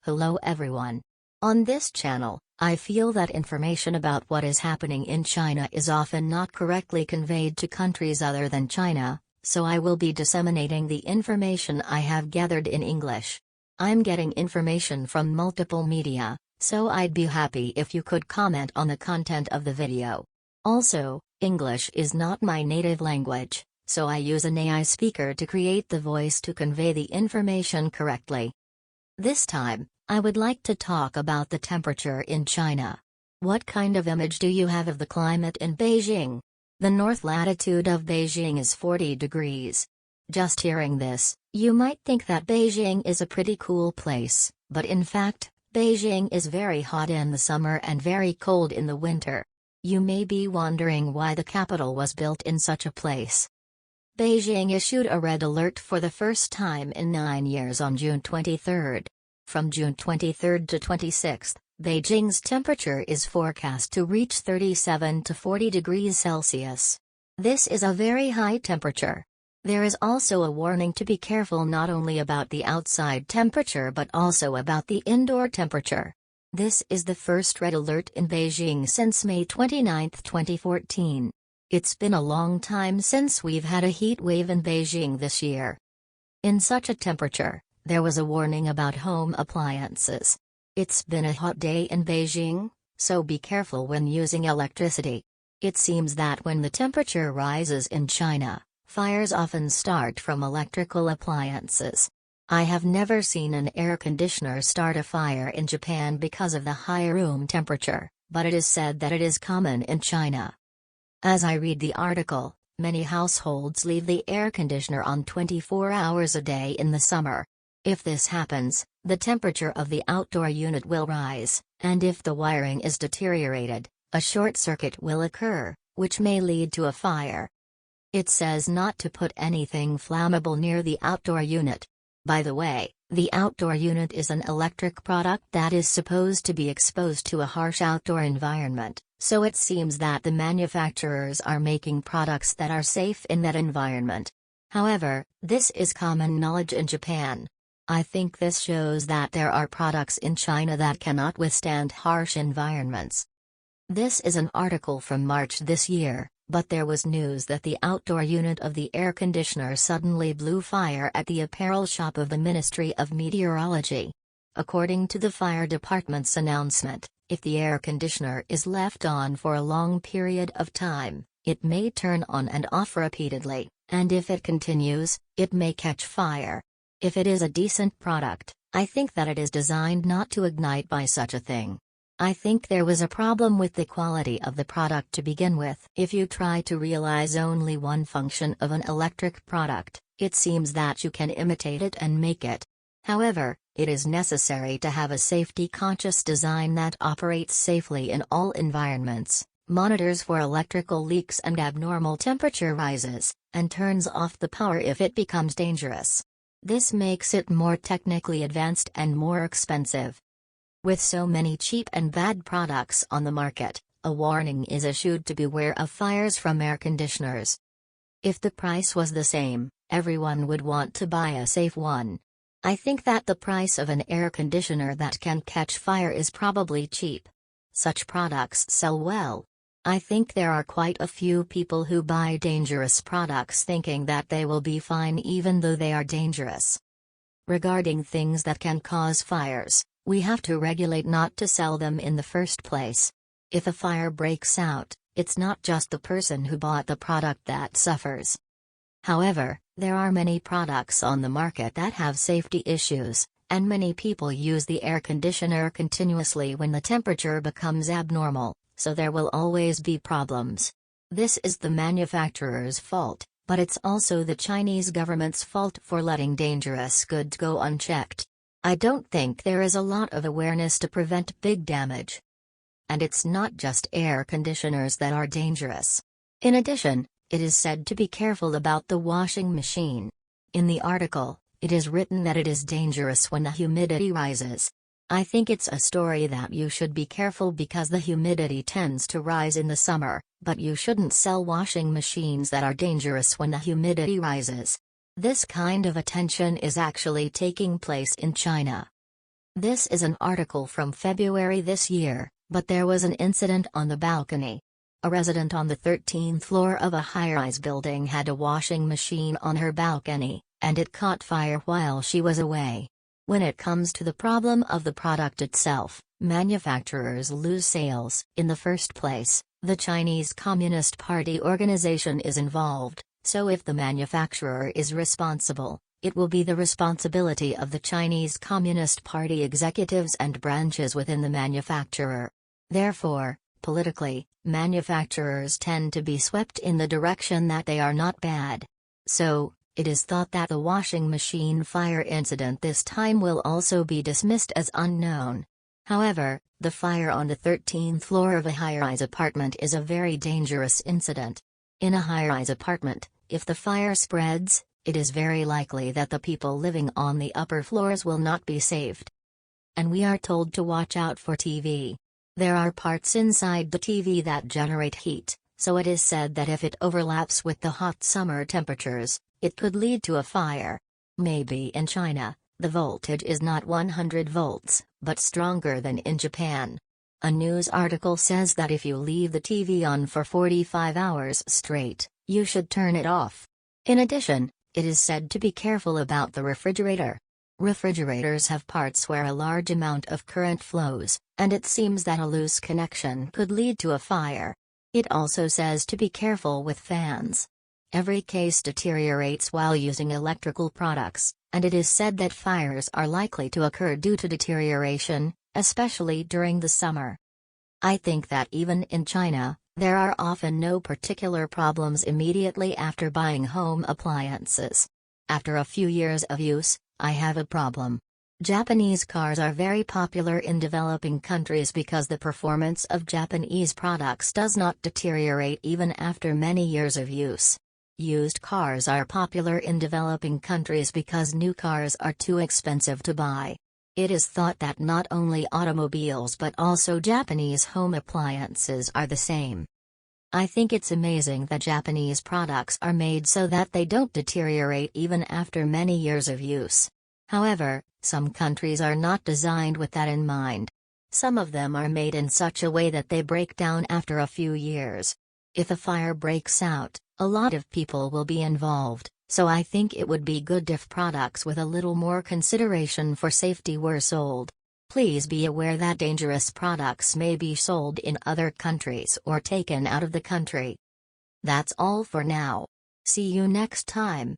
Hello everyone. On this channel, I feel that information about what is happening in China is often not correctly conveyed to countries other than China, so I will be disseminating the information I have gathered in English. I'm getting information from multiple media, so I'd be happy if you could comment on the content of the video. Also, English is not my native language, so I use an AI speaker to create the voice to convey the information correctly. This time, I would like to talk about the temperature in China. What kind of image do you have of the climate in Beijing? The north latitude of Beijing is 40 degrees. Just hearing this, you might think that Beijing is a pretty cool place, but in fact, Beijing is very hot in the summer and very cold in the winter. You may be wondering why the capital was built in such a place. Beijing issued a red alert for the first time in 9 years on June 23. From June 23 to 26, Beijing's temperature is forecast to reach 37 to 40 degrees Celsius. This is a very high temperature. There is also a warning to be careful not only about the outside temperature but also about the indoor temperature. This is the first red alert in Beijing since May 29, 2014. It's been a long time since we've had a heat wave in Beijing this year. In such a temperature, there was a warning about home appliances. It's been a hot day in Beijing, so be careful when using electricity. It seems that when the temperature rises in China, fires often start from electrical appliances. I have never seen an air conditioner start a fire in Japan because of the high room temperature, but it is said that it is common in China. As I read the article, many households leave the air conditioner on 24 hours a day in the summer. If this happens, the temperature of the outdoor unit will rise, and if the wiring is deteriorated, a short circuit will occur, which may lead to a fire. It says not to put anything flammable near the outdoor unit. By the way, the outdoor unit is an electric product that is supposed to be exposed to a harsh outdoor environment, so it seems that the manufacturers are making products that are safe in that environment. However, this is common knowledge in Japan. I think this shows that there are products in China that cannot withstand harsh environments. This is an article from March this year, but there was news that the outdoor unit of the air conditioner suddenly blew fire at the apparel shop of the Ministry of Meteorology. According to the fire department's announcement, if the air conditioner is left on for a long period of time, it may turn on and off repeatedly, and if it continues, it may catch fire. If it is a decent product, I think that it is designed not to ignite by such a thing. I think there was a problem with the quality of the product to begin with. If you try to realize only one function of an electric product, it seems that you can imitate it and make it. However, it is necessary to have a safety-conscious design that operates safely in all environments, monitors for electrical leaks and abnormal temperature rises, and turns off the power if it becomes dangerous. This makes it more technically advanced and more expensive. With so many cheap and bad products on the market, a warning is issued to beware of fires from air conditioners. If the price was the same, everyone would want to buy a safe one. I think that the price of an air conditioner that can catch fire is probably cheap. Such products sell well. I think there are quite a few people who buy dangerous products thinking that they will be fine even though they are dangerous. Regarding things that can cause fires, we have to regulate not to sell them in the first place. If a fire breaks out, it's not just the person who bought the product that suffers. However, there are many products on the market that have safety issues, and many people use the air conditioner continuously when the temperature becomes abnormal, so there will always be problems. This is the manufacturer's fault, but it's also the Chinese government's fault for letting dangerous goods go unchecked. I don't think there is a lot of awareness to prevent big damage. And it's not just air conditioners that are dangerous. In addition, it is said to be careful about the washing machine. In the article, it is written that it is dangerous when the humidity rises. I think it's a story that you should be careful because the humidity tends to rise in the summer, but you shouldn't sell washing machines that are dangerous when the humidity rises. This kind of attention is actually taking place in China. This is an article from February this year, but there was an incident on the balcony. A resident on the 13th floor of a high-rise building had a washing machine on her balcony, and it caught fire while she was away. When it comes to the problem of the product itself, manufacturers lose sales. In the first place, the Chinese Communist Party organization is involved, so if the manufacturer is responsible, it will be the responsibility of the Chinese Communist Party executives and branches within the manufacturer. Therefore, politically, manufacturers tend to be swept in the direction that they are not bad. So, it is thought that the washing machine fire incident this time will also be dismissed as unknown. However, the fire on the 13th floor of a high-rise apartment is a very dangerous incident. In a high-rise apartment, if the fire spreads, it is very likely that the people living on the upper floors will not be saved. And we are told to watch out for TV. There are parts inside the TV that generate heat, so it is said that if it overlaps with the hot summer temperatures, it could lead to a fire. Maybe in China, the voltage is not 100 volts, but stronger than in Japan. A news article says that if you leave the TV on for 45 hours straight, you should turn it off. In addition, it is said to be careful about the refrigerator. Refrigerators have parts where a large amount of current flows, and it seems that a loose connection could lead to a fire. It also says to be careful with fans. Every case deteriorates while using electrical products, and it is said that fires are likely to occur due to deterioration, especially during the summer. I think that even in China, there are often no particular problems immediately after buying home appliances. After a few years of use, I have a problem. Japanese cars are very popular in developing countries because the performance of Japanese products does not deteriorate even after many years of use. Used cars are popular in developing countries because new cars are too expensive to buy. It is thought that not only automobiles but also Japanese home appliances are the same. I think it's amazing that Japanese products are made so that they don't deteriorate even after many years of use. However, some countries are not designed with that in mind. Some of them are made in such a way that they break down after a few years. If a fire breaks out, a lot of people will be involved, so I think it would be good if products with a little more consideration for safety were sold. Please be aware that dangerous products may be sold in other countries or taken out of the country. That's all for now. See you next time.